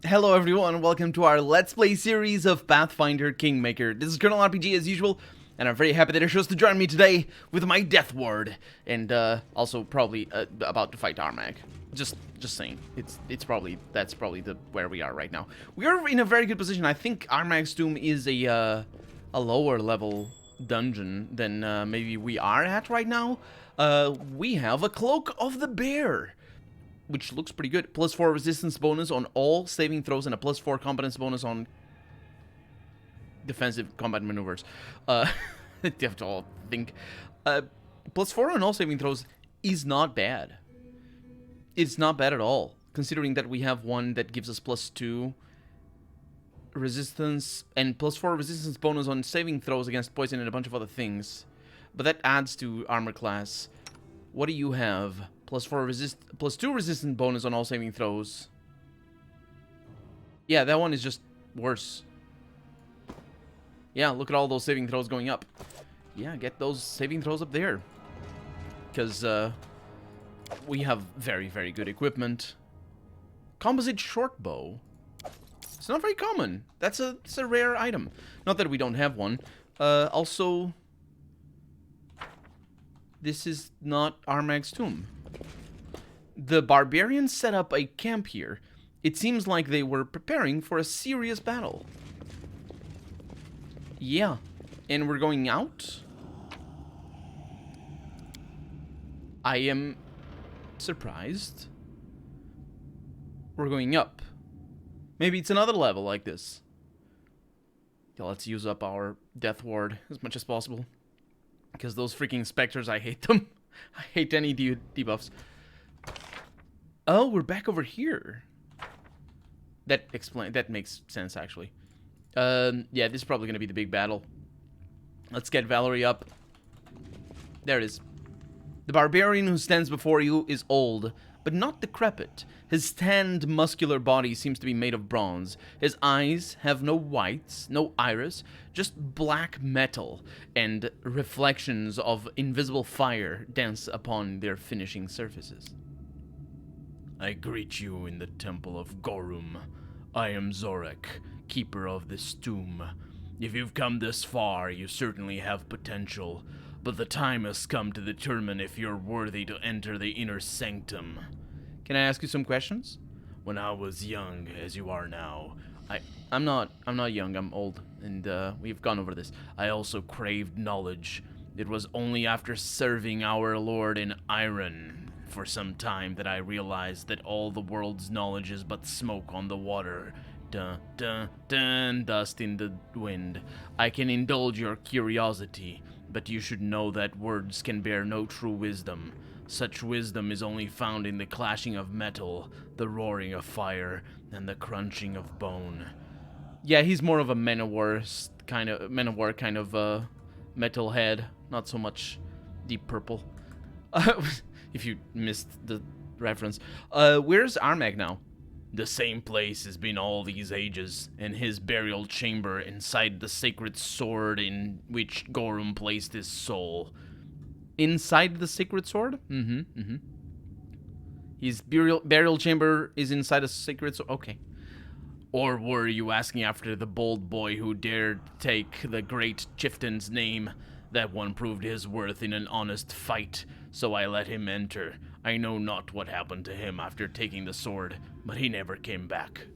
Hello everyone, welcome to our Let's Play series of Pathfinder Kingmaker. This is Colonel RPG as usual, and I'm very happy that you're chose to join me today with my Death Ward, and also probably about to fight Armag. Just saying, that's probably where we are right now. We are in a very good position. I think Armag's Tomb is a lower level dungeon than maybe we are at right now. We have a Cloak of the Bear, which looks pretty good. +4 resistance bonus on all saving throws and a +4 competence bonus on defensive combat maneuvers. You have to all think. +4 on all saving throws is not bad. It's not bad at all, considering that we have one that gives us +2 resistance and +4 resistance bonus on saving throws against poison and a bunch of other things. But that adds to armor class. What do you have? +2 resistance bonus on all saving throws. Yeah, that one is just worse. Yeah, look at all those saving throws going up. Yeah, get those saving throws up there. Because we have very, very good equipment. Composite short bow. It's not very common. It's a rare item. Not that we don't have one. Also, this is not Armag's Tomb. The barbarians set up a camp here. It seems like they were preparing for a serious battle. Yeah, and we're going out? I am surprised. We're going up. Maybe it's another level like this. Yeah, let's use up our Death Ward as much as possible. Because those freaking specters, I hate them. I hate any debuffs. Oh, we're back over here. That makes sense, actually. Yeah, this is probably going to be the big battle. Let's get Valerie up. There it is. The barbarian who stands before you is old, but not decrepit. His tanned, muscular body seems to be made of bronze. His eyes have no whites, no iris, just black metal, and reflections of invisible fire dance upon their finishing surfaces. I greet you in the temple of Gorum. I am Zorek, keeper of this tomb. If you've come this far, you certainly have potential, but the time has come to determine if you're worthy to enter the inner sanctum. Can I ask you some questions? When I was young, as you are now, I'm not young, I'm old, and we've gone over this. I also craved knowledge. It was only after serving our lord in Iron for some time that I realized that all the world's knowledge is but smoke on the water. Dun, dun, dun, dust in the wind. I can indulge your curiosity, but you should know that words can bear no true wisdom. Such wisdom is only found in the clashing of metal, the roaring of fire, and the crunching of bone. Yeah, he's more of a Man-of-War kind of metalhead, not so much Deep Purple. If you missed the reference. Where's Armag now? The same place has been all these ages, in his burial chamber inside the sacred sword in which Gorum placed his soul. Inside the sacred sword? His burial chamber is inside a sacred sword? Okay. Or were you asking after the bold boy who dared take the great chieftain's name? That one proved his worth in an honest fight, so I let him enter. I know not what happened to him after taking the sword, but he never came back.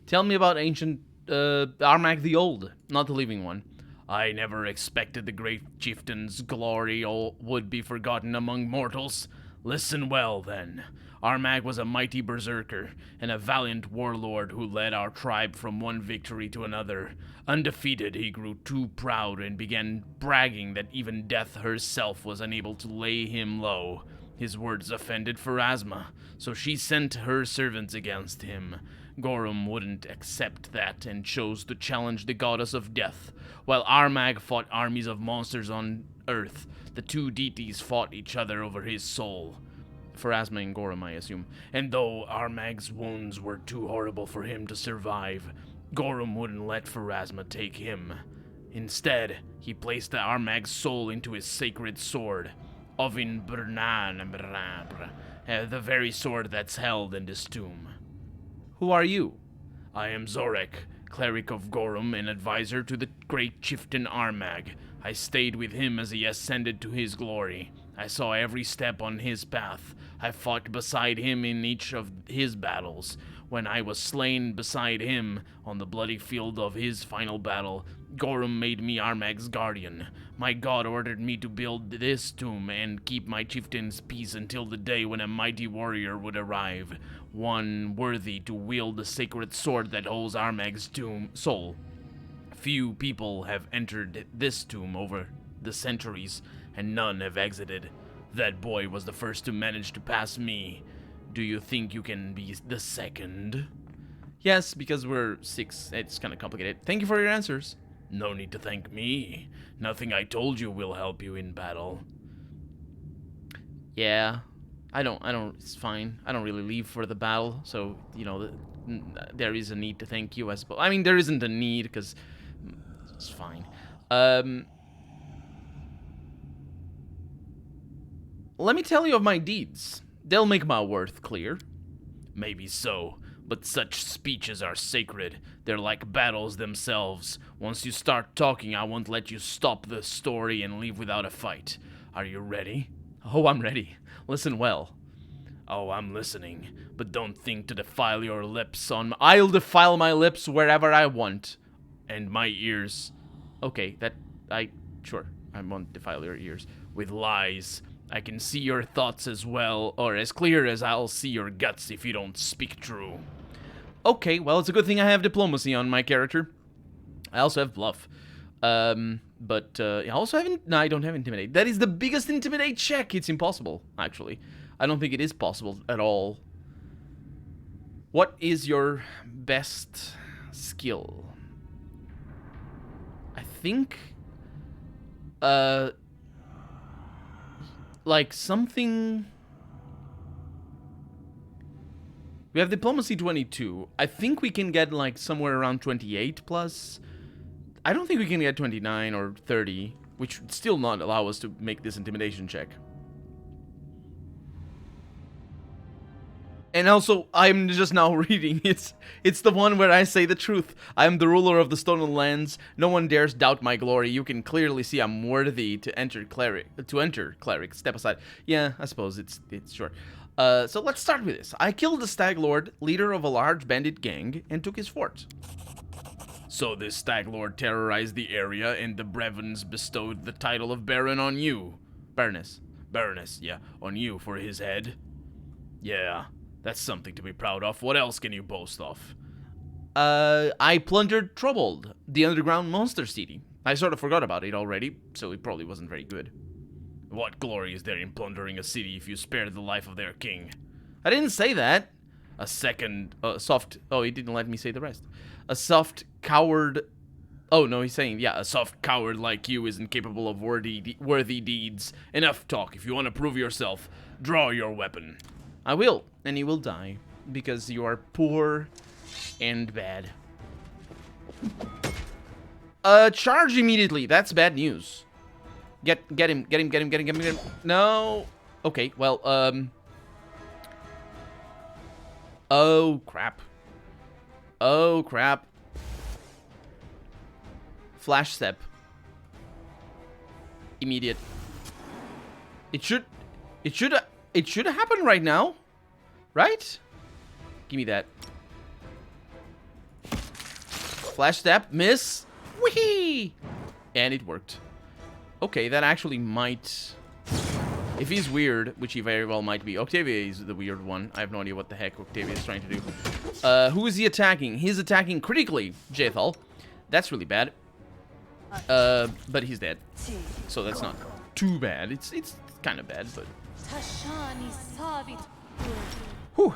Tell me about ancient Armag the Old, not the living one. I never expected the great chieftain's glory would be forgotten among mortals. Listen well, then. Armag was a mighty berserker and a valiant warlord who led our tribe from one victory to another. Undefeated, he grew too proud and began bragging that even death herself was unable to lay him low. His words offended Pharasma, so she sent her servants against him. Gorum wouldn't accept that and chose to challenge the goddess of death. While Armag fought armies of monsters on Earth, the two deities fought each other over his soul. Pharasma and Gorum, I assume. And though Armag's wounds were too horrible for him to survive, Gorum wouldn't let Pharasma take him. Instead, he placed Armag's soul into his sacred sword, Ovin Bernan, the very sword that's held in this tomb. Who are you? I am Zorek, cleric of Gorum and advisor to the great chieftain Armag. I stayed with him as he ascended to his glory. I saw every step on his path. I fought beside him in each of his battles. When I was slain beside him on the bloody field of his final battle, Gorum made me Armag's guardian. My god ordered me to build this tomb and keep my chieftain's peace until the day when a mighty warrior would arrive, one worthy to wield the sacred sword that holds Armag's soul. Few people have entered this tomb over the centuries, and none have exited. That boy was the first to manage to pass me. Do you think you can be the second? Yes, because we're 6. It's kind of complicated. Thank you for your answers. No need to thank me. Nothing I told you will help you in battle. Yeah, I don't, it's fine. I don't really leave for the battle, so, you know, there is a need to thank you, I suppose. I mean, there isn't a need, because it's fine. Let me tell you of my deeds. They'll make my worth clear. Maybe so, but such speeches are sacred. They're like battles themselves. Once you start talking, I won't let you stop the story and leave without a fight. Are you ready? Oh, I'm ready. Listen well. Oh, I'm listening, but don't think to defile your lips on... I'll defile my lips wherever I want. And my ears. Okay, sure, I won't defile your ears. With lies. I can see your thoughts as well, or as clear as I'll see your guts if you don't speak true. Okay, well, it's a good thing I have diplomacy on my character. I also have bluff. But I also have... No, I don't have intimidate. That is the biggest intimidate check. It's impossible, actually. I don't think it is possible at all. What is your best skill? I think... like something... We have diplomacy 22. I think we can get like somewhere around 28 plus. I don't think we can get 29 or 30, which would still not allow us to make this intimidation check. And also, I'm just now reading. It's the one where I say the truth. I am the ruler of the stolen lands. No one dares doubt my glory. You can clearly see I'm worthy to enter cleric. Step aside. Yeah, I suppose it's sure. So let's start with this. I killed the Stag Lord, leader of a large bandit gang, and took his fort. So this Stag Lord terrorized the area, and the Brevins bestowed the title of Baron on you. Baroness, yeah, on you for his head. Yeah. That's something to be proud of. What else can you boast of? I plundered Troubled, the underground monster city. I sort of forgot about it already, so it probably wasn't very good. What glory is there in plundering a city if you spared the life of their king? I didn't say that. Oh, he didn't let me say the rest. A soft coward... Oh, no, he's saying, yeah, a soft coward like you isn't capable of worthy deeds. Enough talk. If you want to prove yourself, draw your weapon. I will, and you will die, because you are poor and bad. Charge immediately. That's bad news. Get him. No. Okay, well, oh, crap. Oh, crap. Flash step. Immediate. It should have happened right now, right? Give me that. Flash step, miss. Whee! And it worked. Okay, that actually might... If he's weird, which he very well might be. Octavia is the weird one. I have no idea what the heck Octavia is trying to do. Who is he attacking? He's attacking critically, Jethal. That's really bad. But he's dead. So that's not too bad. It's kind of bad, but... Whew.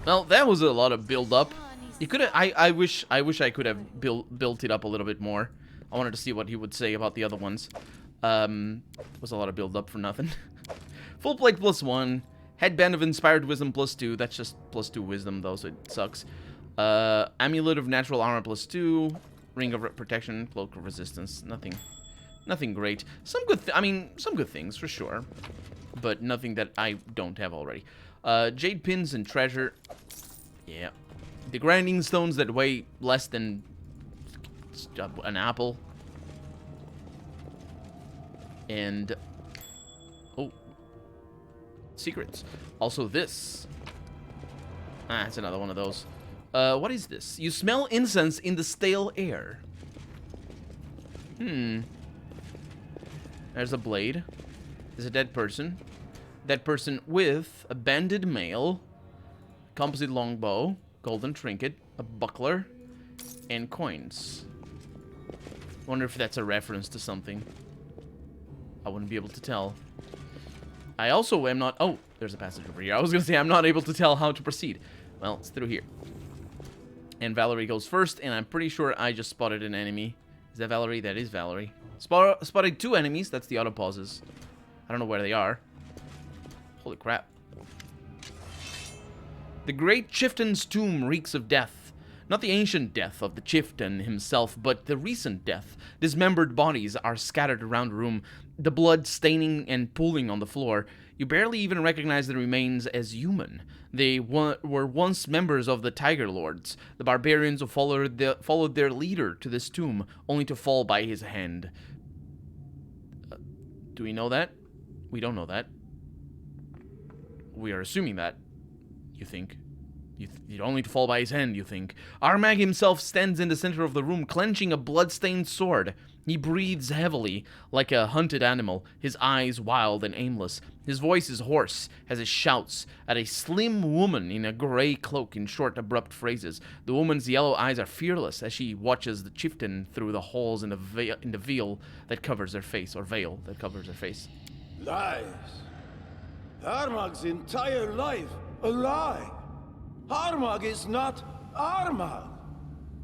Well, that was a lot of build-up. You could have... I wish I could have built it up a little bit more. I wanted to see what he would say about the other ones. Was a lot of build-up for nothing. Full plate +1. Headband of Inspired Wisdom +2. That's just +2 wisdom, though, so it sucks. Amulet of Natural Armor +2. Ring of Protection. Cloak of Resistance. Nothing great. Some good things, for sure. But nothing that I don't have already. Jade Pins and Treasure. Yeah. The grinding stones that weigh less than an apple. And... oh. Secrets. Also this. Ah, it's another one of those. What is this? You smell incense in the stale air. There's a blade. There's a dead person. Dead person with a banded mail, composite longbow, golden trinket, a buckler, and coins. Wonder if that's a reference to something. I wouldn't be able to tell. I also am not... oh, there's a passage over here. I was going to say I'm not able to tell how to proceed. Well, it's through here. And Valerie goes first, and I'm pretty sure I just spotted an enemy. Is that Valerie? That is Valerie. Spotted 2 enemies. That's the auto pauses. I don't know where they are. Holy crap. The great chieftain's tomb reeks of death. Not the ancient death of the chieftain himself, but the recent death. Dismembered bodies are scattered around the room, the blood staining and pooling on the floor. You barely even recognize the remains as human. They were once members of the Tiger Lords, the barbarians who followed their leader to this tomb, only to fall by his hand. Do we know that? We don't know that. We are assuming that. You think. You'd only to fall by his hand, you think. Armag himself stands in the center of the room, clenching a blood-stained sword. He breathes heavily, like a hunted animal, his eyes wild and aimless. His voice is hoarse as he shouts at a slim woman in a gray cloak in short, abrupt phrases. The woman's yellow eyes are fearless as she watches the chieftain through the holes in the veil that covers their face, or veil that covers their face. Lies. Armag's entire life a lie. Armag is not Armag.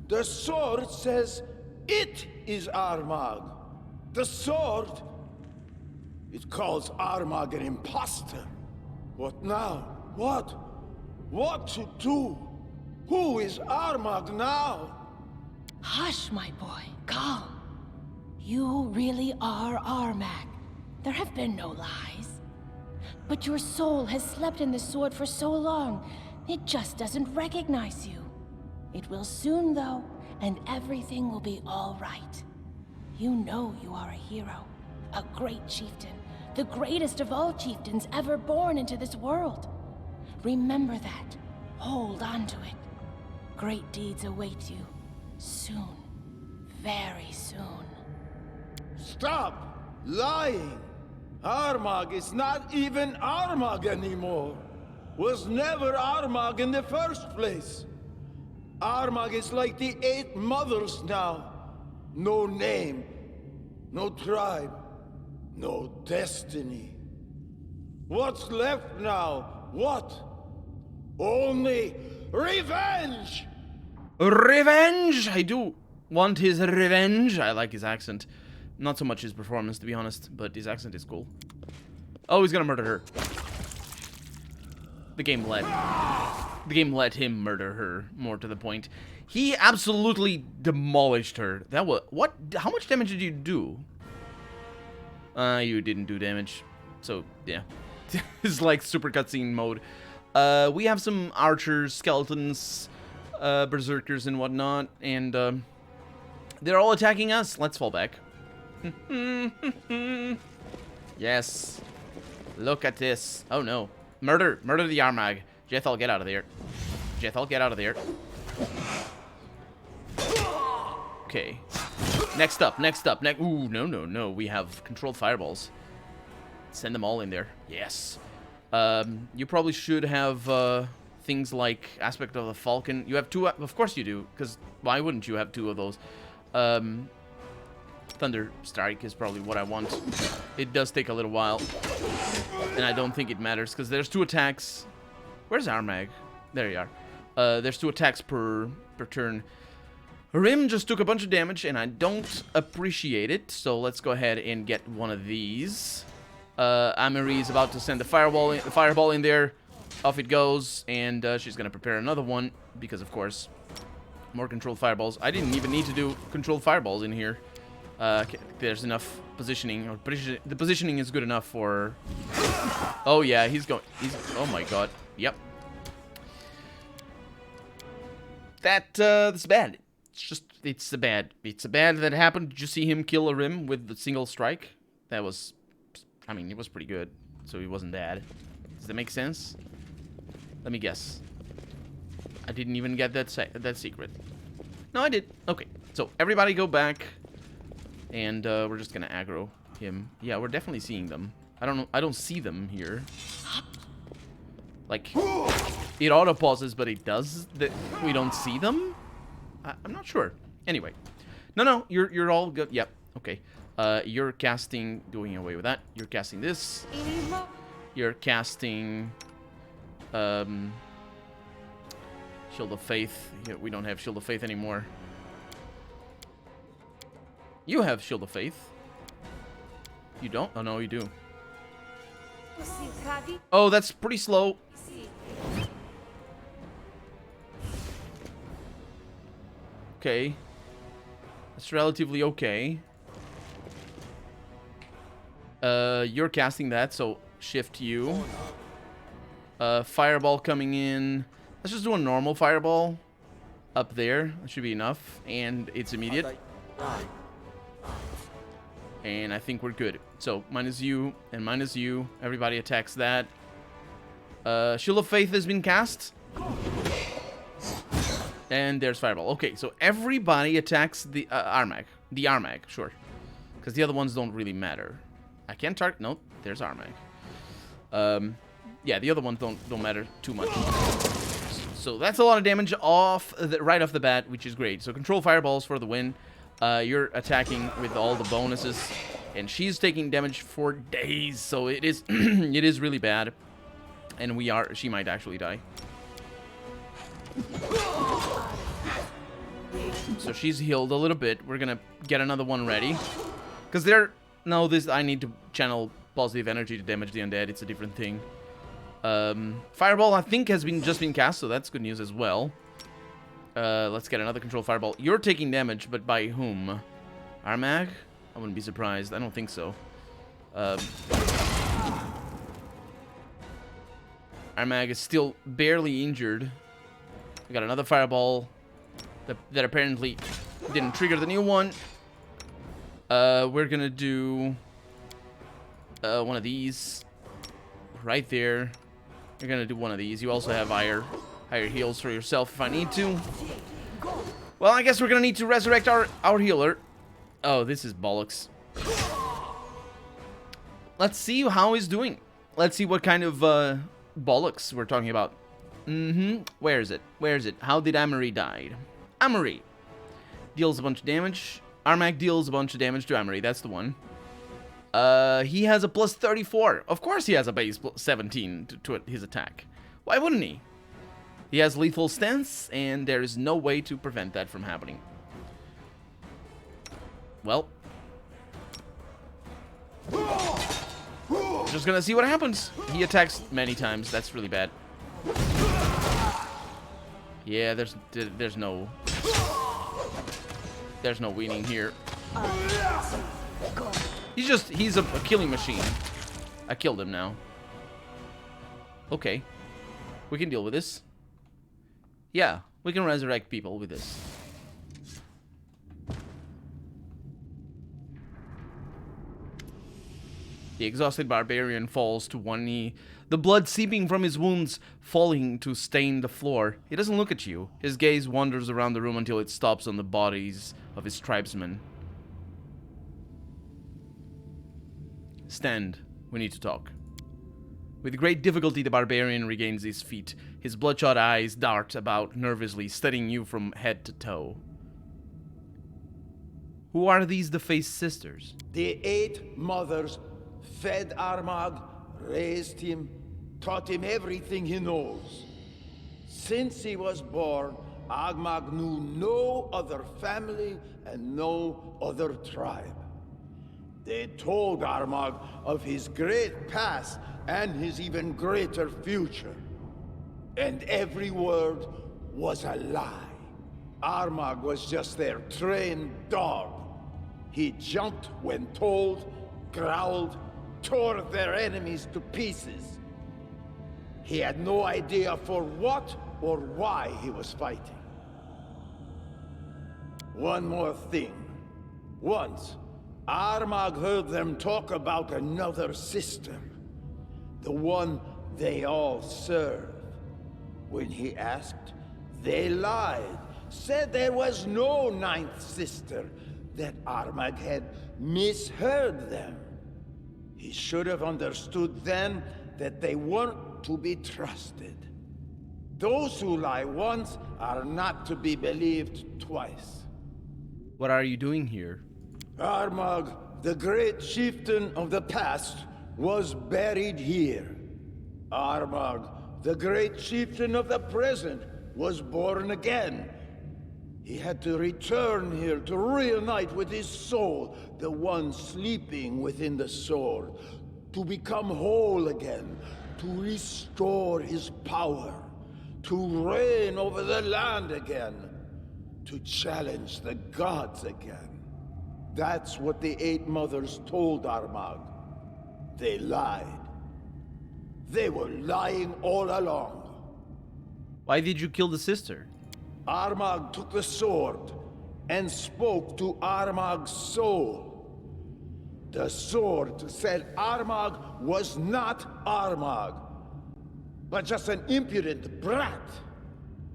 The sword says it is Armag. The sword, it calls Armag an imposter. What now? What? What to do? Who is Armag now? Hush, my boy. Calm. You really are Armag. There have been no lies. But your soul has slept in the sword for so long, it just doesn't recognize you. It will soon, though, and everything will be all right. You know you are a hero, a great chieftain, the greatest of all chieftains ever born into this world. Remember that. Hold on to it. Great deeds await you. Soon. Very soon. Stop lying! Armag is not even Armag anymore. Was never Armag in the first place. Armag is like the 8 mothers now. No name, no tribe, no destiny. What's left now? What? Only revenge! Revenge! I do want his revenge. I like his accent. Not so much his performance, to be honest, but his accent is cool. Oh, he's gonna murder her. The game let him murder her, more to the point. He absolutely demolished her. That was... what? How much damage did you do? You didn't do damage. So, yeah. It's like super cutscene mode. We have some archers, skeletons, berserkers and whatnot, and they're all attacking us. Let's fall back. Yes. Look at this. Oh no. Murder the Armag. Jethal, get out of there. Jethal, get out of there. Okay. Next up. Ooh, no. We have controlled fireballs. Send them all in there. Yes. You probably should have things like Aspect of the Falcon. You have 2. Of course you do, because why wouldn't you have 2 of those? Thunder Strike is probably what I want. It does take a little while. And I don't think it matters, because there's 2 attacks. Where's Armag? There you are. There's 2 attacks per turn. Rim just took a bunch of damage, and I don't appreciate it. So let's go ahead and get one of these. Amiri is about to send the fireball in there. Off it goes, and she's going to prepare another one, because of course, more controlled fireballs. I didn't even need to do controlled fireballs in here. There's enough positioning. The positioning is good enough for... oh yeah, he's oh my god. Yep. that's bad. It's a bad that happened. Did you see him kill a rim with the single strike? That was, I mean, it was pretty good. So he wasn't bad. Does that make sense? Let me guess. I didn't even get that secret. No, I did. Okay, so everybody go back, and we're just gonna aggro him. Yeah, we're definitely seeing them. I don't see them here. Like, it auto pauses, but it does that. We don't see them. I'm not sure. Anyway, no, you're all good. Yep. Okay. You're casting. Doing away with that. You're casting this. You're casting. Shield of Faith. Yeah, we don't have Shield of Faith anymore. You have Shield of Faith. You don't? Oh, no, you do. Oh, that's pretty slow. Okay. That's relatively okay. You're casting that, so shift you. Fireball coming in. Let's just do a normal fireball up there. That should be enough. And it's immediate. And I think we're good. So, minus you and minus you. Everybody attacks that. Shield of Faith has been cast. And there's Fireball. Okay, so everybody attacks the Armag. The Armag, sure. Because the other ones don't really matter. I can't target... Nope, there's Armag. Yeah, the other ones don't matter too much. So that's a lot of damage right off the bat, which is great. So control fireballs for the win. You're attacking with all the bonuses, and she's taking damage for days. So it is it is really bad, and she might actually die. So she's healed a little bit. We're gonna get another one ready, because I need to channel positive energy to damage the undead. It's a different thing. Fireball, I think, has just been cast, so that's good news as well. Let's get another control fireball. You're taking damage, but by whom? Armag? I wouldn't be surprised. I don't think so. Armag is still barely injured. We got another fireball that apparently didn't trigger the new one. We're gonna do one of these right there. You're gonna do one of these. You also have higher heals for yourself if I need to. Well, I guess we're gonna need to resurrect our healer. Oh, this is bollocks. Let's see how he's doing. Let's see what kind of bollocks we're talking about. Where is it? Where is it? How did Amory die? Amory deals a bunch of damage. Armag deals a bunch of damage to Amory. That's the one. He has a plus 34. Of course he has a base 17 to his attack. Why wouldn't he? He has lethal stance, and there is no way to prevent that from happening. Well. Just gonna see what happens. He attacks many times. That's really bad. Yeah, there's no winning here. He's a killing machine. I killed him now. Okay. We can deal with this. Yeah, we can resurrect people with this. The exhausted barbarian falls to one knee, the blood seeping from his wounds, falling to stain the floor. He doesn't look at you. His gaze wanders around the room until it stops on the bodies of his tribesmen. Stand. We need to talk. With great difficulty, the barbarian regains his feet. His bloodshot eyes dart about nervously, studying you from head to toe. Who are these defaced sisters? The 8 mothers fed Armag, raised him, taught him everything he knows. Since he was born, Armag knew no other family and no other tribe. They told Armag of his great past and his even greater future. And every word was a lie. Armag was just their trained dog. He jumped when told, growled, tore their enemies to pieces. He had no idea for what or why he was fighting. One more thing. Once, Armagh heard them talk about another sister. The one they all serve. When he asked, they lied. Said there was no ninth sister. That Armagh had misheard them. He should have understood then that they weren't to be trusted. Those who lie once are not to be believed twice. What are you doing here? Armagh, the great chieftain of the past, was buried here. Armagh, the great chieftain of the present, was born again. He had to return here to reunite with his soul, the one sleeping within the sword, to become whole again, to restore his power, to reign over the land again, to challenge the gods again. That's what the Eight Mothers told Armagh. They lied. They were lying all along. Why did you kill the sister? Armagh took the sword and spoke to Armagh's soul. The sword said Armagh was not Armagh, but just an impudent brat.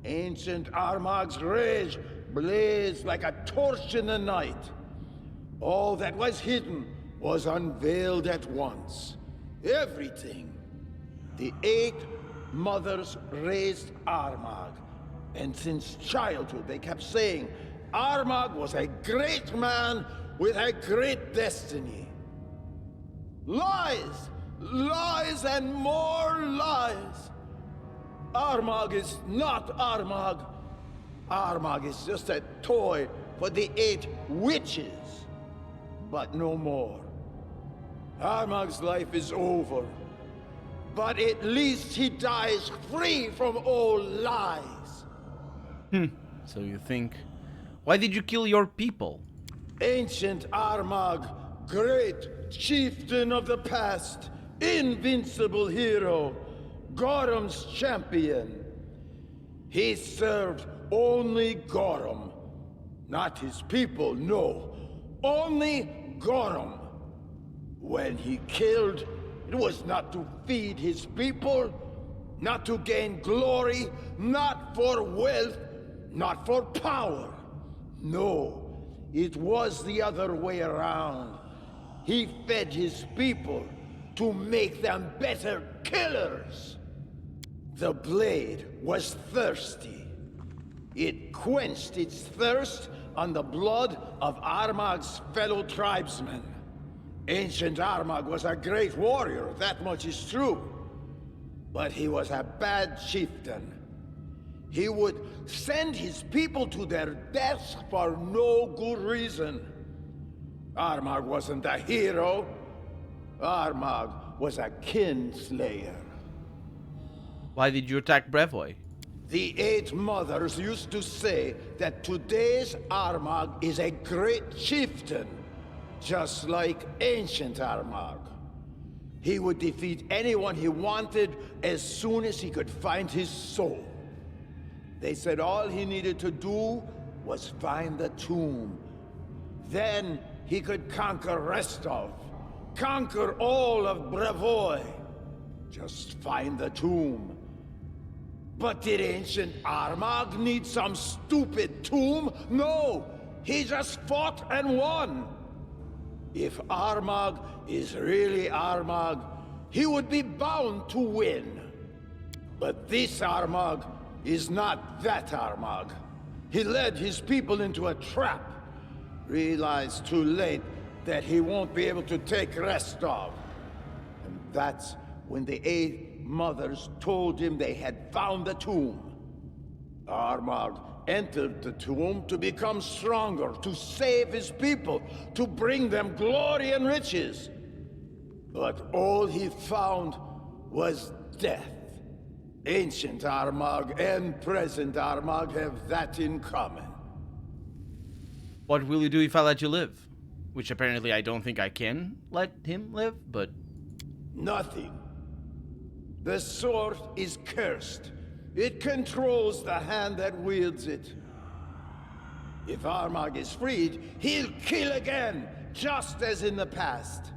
Ancient Armagh's rage blazed like a torch in the night. All that was hidden was unveiled at once. Everything. The Eight Mothers raised Armagh, and since childhood they kept saying Armagh was a great man with a great destiny. Lies! Lies and more lies! Armagh is not Armagh. Armagh is just a toy for the Eight Witches. But no more. Armagh's life is over. But at least he dies free from all lies. So you think. Why did you kill your people? Ancient Armagh, great chieftain of the past, invincible hero, Gorham's champion. He served only Gorham, not his people, no. Only Gorham. When he killed, it was not to feed his people, not to gain glory, not for wealth, not for power. No, it was the other way around. He fed his people to make them better killers. The blade was thirsty. It quenched its thirst on the blood of Armagh's fellow tribesmen. Ancient Armagh was a great warrior, that much is true. But he was a bad chieftain. He would send his people to their deaths for no good reason. Armagh wasn't a hero. Armagh was a kinslayer. Why did you attack Brevoy? The Eight Mothers used to say that today's Armagh is a great chieftain, just like ancient Armagh. He would defeat anyone he wanted as soon as he could find his soul. They said all he needed to do was find the tomb. Then he could conquer Restov, conquer all of Brevoy. Just find the tomb. But did ancient Armagh need some stupid tomb? No! He just fought and won! If Armagh is really Armagh, he would be bound to win. But this Armagh is not that Armagh. He led his people into a trap. Realized too late that he won't be able to take Restov. And that's when the Eight Mothers told him they had found the tomb. Armagh entered the tomb to become stronger, to save his people, to bring them glory and riches. But all he found was death. Ancient Armagh and present Armagh have that in common. What will you do if I let you live? Which apparently I don't think I can let him live, but... Nothing. The sword is cursed. It controls the hand that wields it. If Armag is freed, he'll kill again, just as in the past.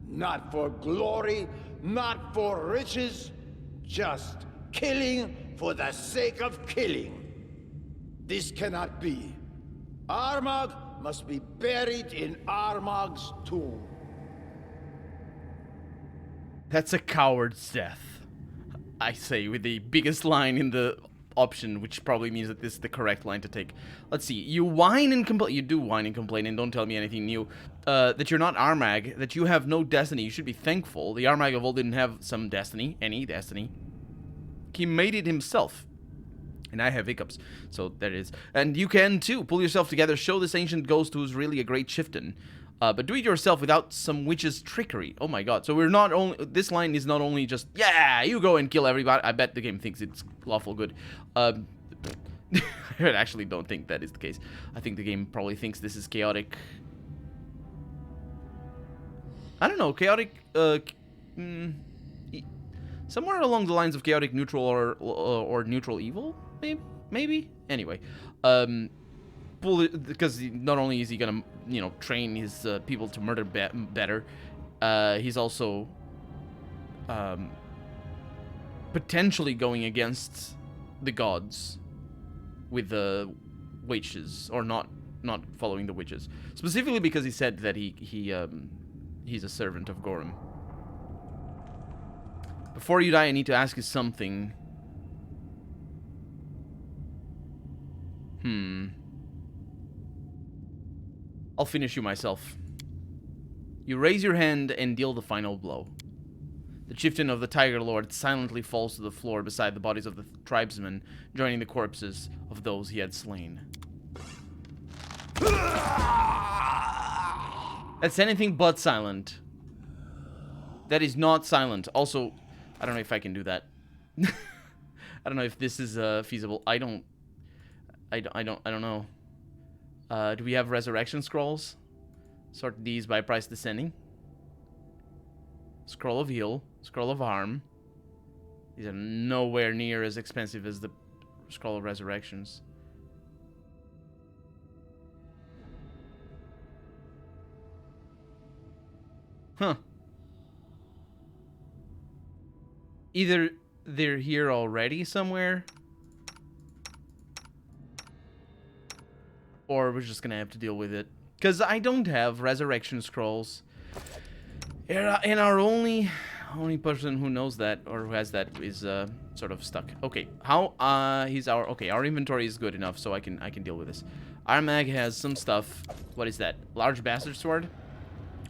Not for glory, not for riches, just killing for the sake of killing. This cannot be. Armag must be buried in Armag's tomb. That's a coward's death, I say, with the biggest line in the option, which probably means that this is the correct line to take. Let's see. You whine and complain. You do whine and complain, and don't tell me anything new. That you're not Armag, that you have no destiny. You should be thankful. The Armag of old didn't have some destiny, any destiny. He made it himself. And I have hiccups, so there it is. And you can too. Pull yourself together. Show this ancient ghost who's really a great chieftain. But do it yourself without some witch's trickery. Oh my god. So we're not only... This line is not only just, yeah, you go and kill everybody. I bet the game thinks it's lawful good. I actually don't think that is the case. I think the game probably thinks this is chaotic. I don't know. Chaotic... somewhere along the lines of chaotic neutral or neutral evil? Maybe? Anyway. Because not only is he gonna, you know, train his people to murder better, he's also potentially going against the gods with the witches, or not following the witches, specifically because he said that he's a servant of Gorham. Before you die, I need to ask you something. I'll finish you myself. You raise your hand and deal the final blow. The chieftain of the Tiger Lord silently falls to the floor beside the bodies of the tribesmen, joining the corpses of those he had slain. That's anything but silent. That is not silent. Also, I don't know if I can do that. I don't know if this is feasible. I don't know. Do we have resurrection scrolls? Sort these by price descending. Scroll of heal, scroll of harm. These are nowhere near as expensive as the scroll of resurrections. Huh. Either they're here already somewhere, or we're just gonna have to deal with it. Because I don't have resurrection scrolls. And our only person who knows that, or who has that, is sort of stuck. Okay, how our inventory is good enough, so I can deal with this. Armag has some stuff. What is that? Large bastard sword?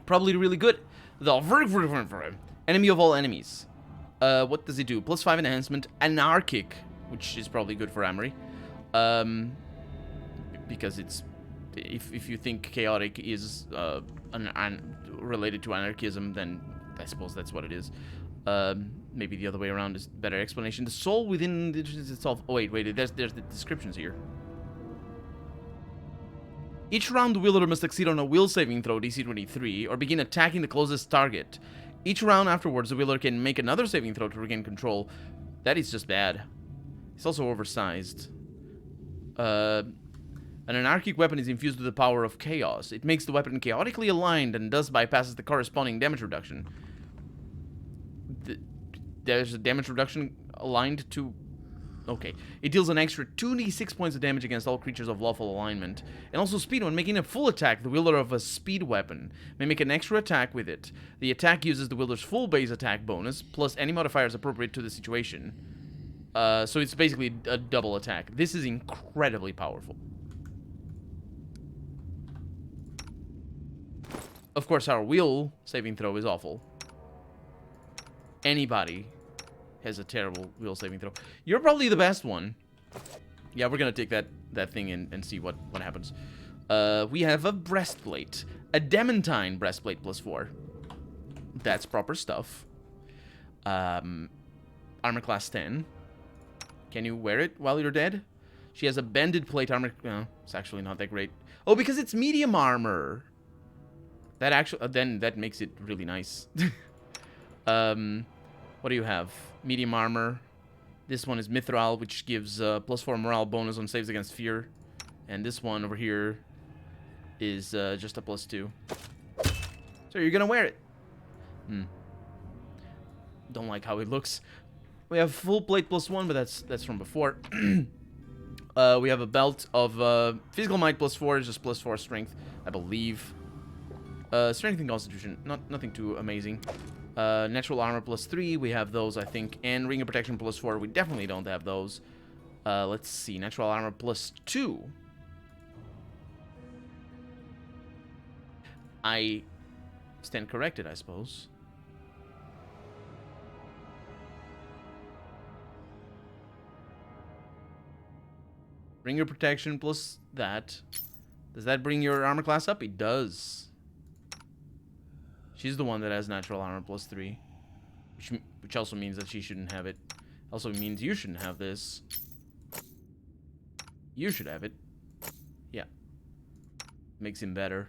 Probably really good. The enemy of all enemies. What does it do? +5 enhancement, anarchic, which is probably good for Amory. Because it's, if you think chaotic is related to anarchism, then I suppose that's what it is. Maybe the other way around is better explanation. The soul within itself. Oh wait, there's the descriptions here. Each round the wielder must succeed on a will saving throw DC 23 or begin attacking the closest target. Each round afterwards, the wielder can make another saving throw to regain control. That is just bad. It's also oversized. An anarchic weapon is infused with the power of chaos. It makes the weapon chaotically aligned and thus bypasses the corresponding damage reduction. There's a damage reduction aligned to... Okay. It deals an extra 2d6 points of damage against all creatures of lawful alignment. And also speed. When making a full attack, the wielder of a speed weapon may make an extra attack with it. The attack uses the wielder's full base attack bonus, plus any modifiers appropriate to the situation. So it's basically a double attack. This is incredibly powerful. Of course, our will saving throw is awful. Anybody has a terrible will saving throw. You're probably the best one. Yeah, we're gonna take that thing and see what happens. We have a breastplate. A Demantine breastplate +4. That's proper stuff. Armor class 10. Can you wear it while you're dead? She has a bended plate armor. No, it's actually not that great. Oh, because it's medium armor. That actually, then that makes it really nice. What do you have? Medium armor. This one is Mithril, which gives +4 morale bonus on saves against fear And this one over here is just a +2. So you're gonna wear it. Don't like how it looks. We have full plate +1, but that's from before. We have a belt of physical might +4, is just +4 strength, I believe. Strength and constitution, nothing too amazing. Natural armor +3, we have those, I think. And ring of protection +4, we definitely don't have those. Let's see, natural armor +2. I stand corrected, I suppose. Ring of protection plus that. Does that bring your armor class up? It does. She's the one that has natural armor +3. Which also means that she shouldn't have it. Also means you shouldn't have this. You should have it. Yeah. Makes him better.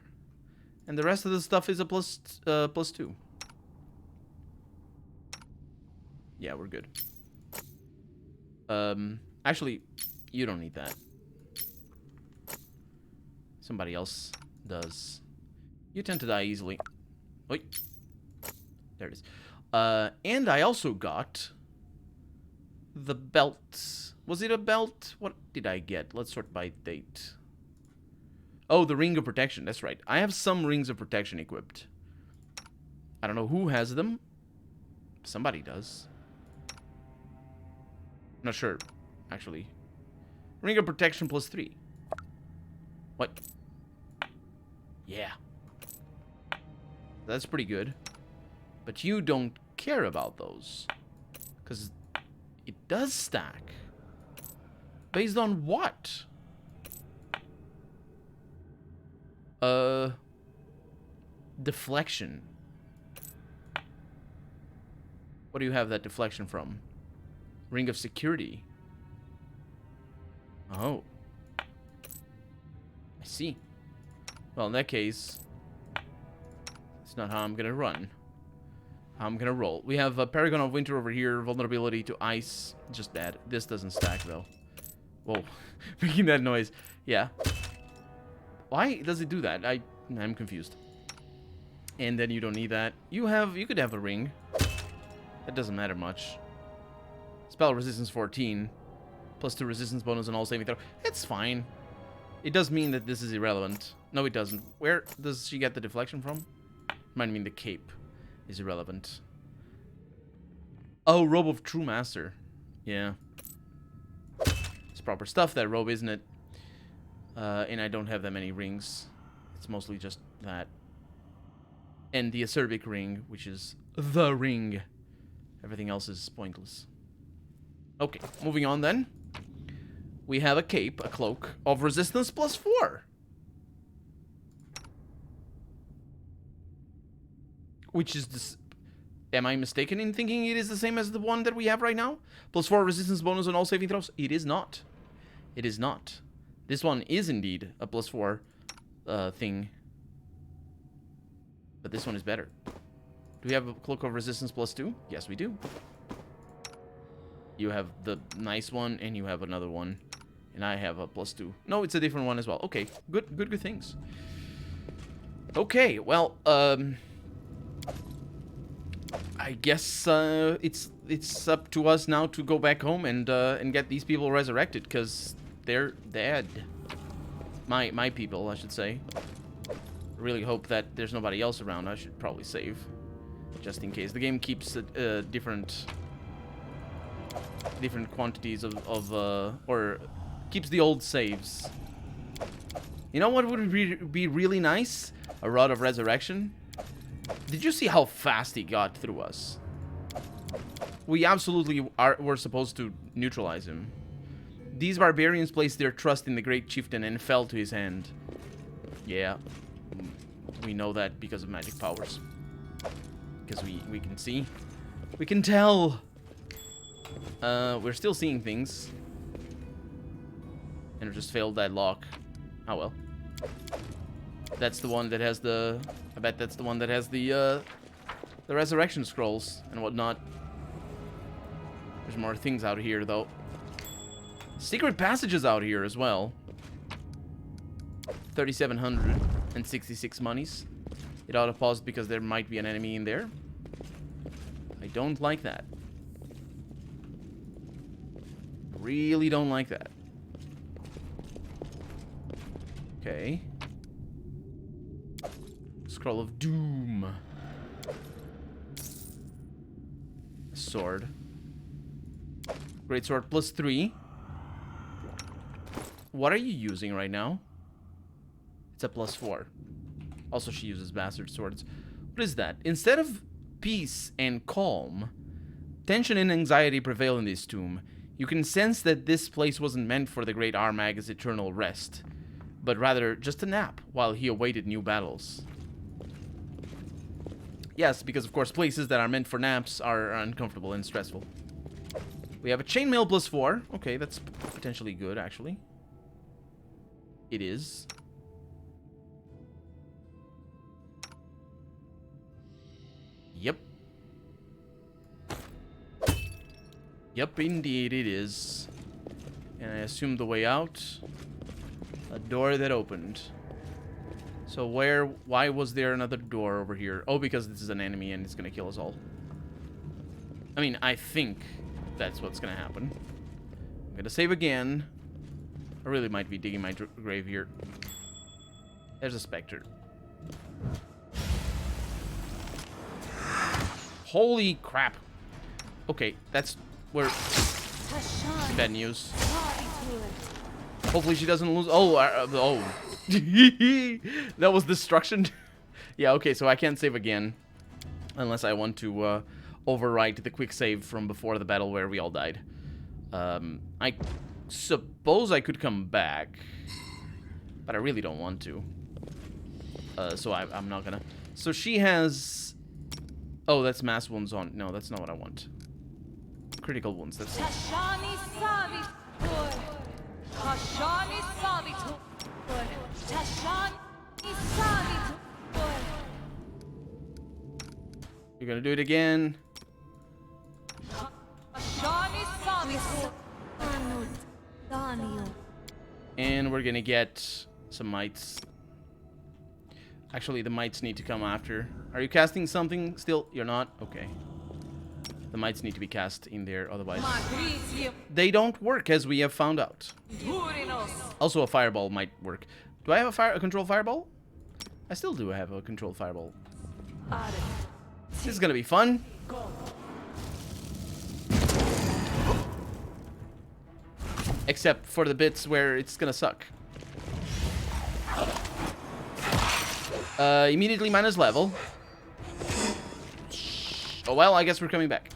And the rest of the stuff is a +2. Yeah, we're good. Actually, you don't need that. Somebody else does. You tend to die easily. Wait. There it is. And I also got the belt. Was it a belt? What did I get? Let's sort by date. Oh, the ring of protection. That's right. I have some rings of protection equipped. I don't know who has them. Somebody does. I'm not sure, actually. Ring of protection +3. What? Yeah. That's pretty good. But you don't care about those. Because it does stack. Based on what? Deflection. What do you have that deflection from? Ring of security. Oh. I see. Well, in that case, it's not how I'm gonna run. How I'm gonna roll. We have a Paragon of Winter over here, vulnerability to ice. Just bad. This doesn't stack though. Whoa. Making that noise. Yeah. Why does it do that? I'm confused. And then you don't need that. You could have a ring. That doesn't matter much. Spell resistance 14. +2 resistance bonus on all saving throw. It's fine. It does mean that this is irrelevant. No, it doesn't. Where does she get the deflection from? Might mean the cape is irrelevant. Oh, Robe of True Master. Yeah. It's proper stuff, that robe, isn't it? And I don't have that many rings. It's mostly just that. And the acerbic ring, which is the ring. Everything else is pointless. Okay, moving on then. We have a cape, a cloak, of resistance +4. Which is this... Am I mistaken in thinking it is the same as the one that we have right now? +4 resistance bonus on all saving throws? It is not. It is not. This one is indeed a +4 thing. But this one is better. Do we have a cloak of resistance +2? Yes, we do. You have the nice one, and you have another one. And I have a +2. No, it's a different one as well. Okay, good things. Okay, well, I guess it's up to us now to go back home and get these people resurrected, because they're dead. My people, I should say. Really hope that there's nobody else around. I should probably save, just in case. The game keeps different quantities of or keeps the old saves. You know what would be really nice? A Rod of Resurrection. Did you see how fast he got through us? We absolutely were supposed to neutralize him. These barbarians placed their trust in the great chieftain and fell to his hand. Yeah. We know that because of magic powers. Because we can see. We can tell. We're still seeing things. And we just failed that lock. Oh well. That's the one that has the... I bet that's the one that has the resurrection scrolls and whatnot. There's more things out here, though. Secret passages out here as well. 3,766 monies. It auto-paused because there might be an enemy in there. I don't like that. Really don't like that. Okay. Scroll of Doom. Sword. Great sword plus 3. What are you using right now? It's a plus 4. Also, she uses bastard swords. What is that? Instead of peace and calm, tension and anxiety prevail in this tomb. You can sense that this place wasn't meant for the great Armag's eternal rest, but rather just a nap while he awaited new battles. Yes, because of course places that are meant for naps are uncomfortable and stressful. We have a chainmail plus 4. Okay, that's potentially good, actually. It is. Yep. Yep, indeed it is. And I assume the way out. A door that opened. So why was there another door over here? Oh, because this is an enemy and it's gonna kill us all. I mean, I think that's what's gonna happen. I'm gonna save again. I really might be digging my grave here. There's a specter. Holy crap. Okay, that's where... Bad news. Hopefully she doesn't lose... Oh, oh. That was destruction. Yeah, okay, so I can't save again. Unless I want to overwrite the quick save from before the battle where we all died. I suppose I could come back. But I really don't want to. So I'm not gonna... So she has... Oh, that's mass wounds on... No, that's not what I want. Critical wounds, that's... You're gonna do it again. And we're gonna get some mites. Actually, the mites need to come after. Are you casting something still? You're not? Okay. The mites need to be cast in there, otherwise they don't work, as we have found out. Also, a fireball might work. Do I have a control fireball? I still do have a control fireball. This is gonna be fun. Except for the bits where it's gonna suck. Immediately minus level. Oh well, I guess we're coming back.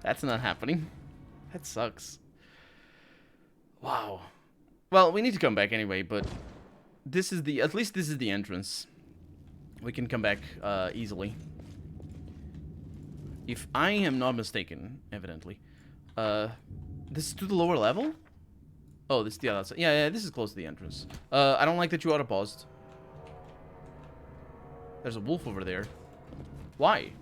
That's not happening. That sucks. Wow. Well, we need to come back anyway, but this is the... At least this is the entrance. We can come back easily. If I am not mistaken, evidently. This is to the lower level? Oh, this is the other side. Yeah, this is close to the entrance. I don't like that you auto-paused. There's a wolf over there. Why?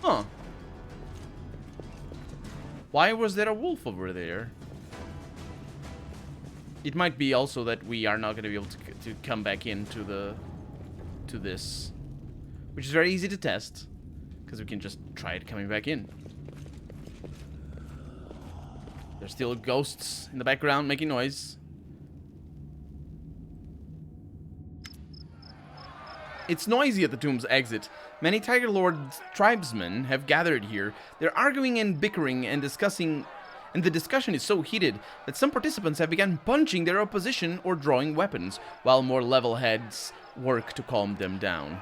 Huh. Why was there a wolf over there? It might be also that we are not going to be able to come back into this. Which is very easy to test. Because we can just try it coming back in. There's still ghosts in the background making noise. It's noisy at the tomb's exit. Many Tiger Lord tribesmen have gathered here. They're arguing and bickering and discussing, and the discussion is so heated that some participants have begun punching their opposition or drawing weapons, while more level heads work to calm them down.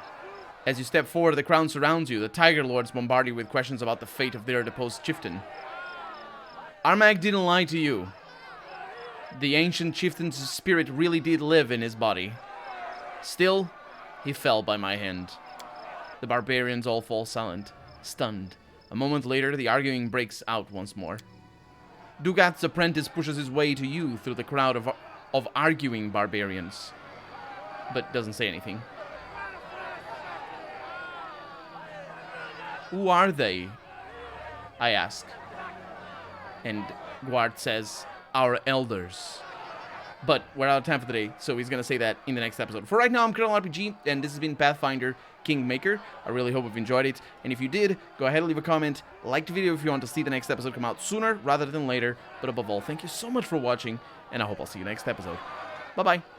As you step forward, the crowd surrounds you. The Tiger Lords bombard you with questions about the fate of their deposed chieftain. Armag didn't lie to you. The ancient chieftain's spirit really did live in his body. Still, he fell by my hand. The barbarians all fall silent, stunned. A moment later, the arguing breaks out once more. Dugat's apprentice pushes his way to you through the crowd of arguing barbarians, but doesn't say anything. Who are they? I ask. And Guard says, our elders. But we're out of time for the day, so he's going to say that in the next episode. For right now, I'm Colonel RPG, and this has been Pathfinder Kingmaker. I really hope you've enjoyed it. And if you did, go ahead and leave a comment. Like the video if you want to see the next episode come out sooner rather than later. But above all, thank you so much for watching, and I hope I'll see you next episode. Bye-bye.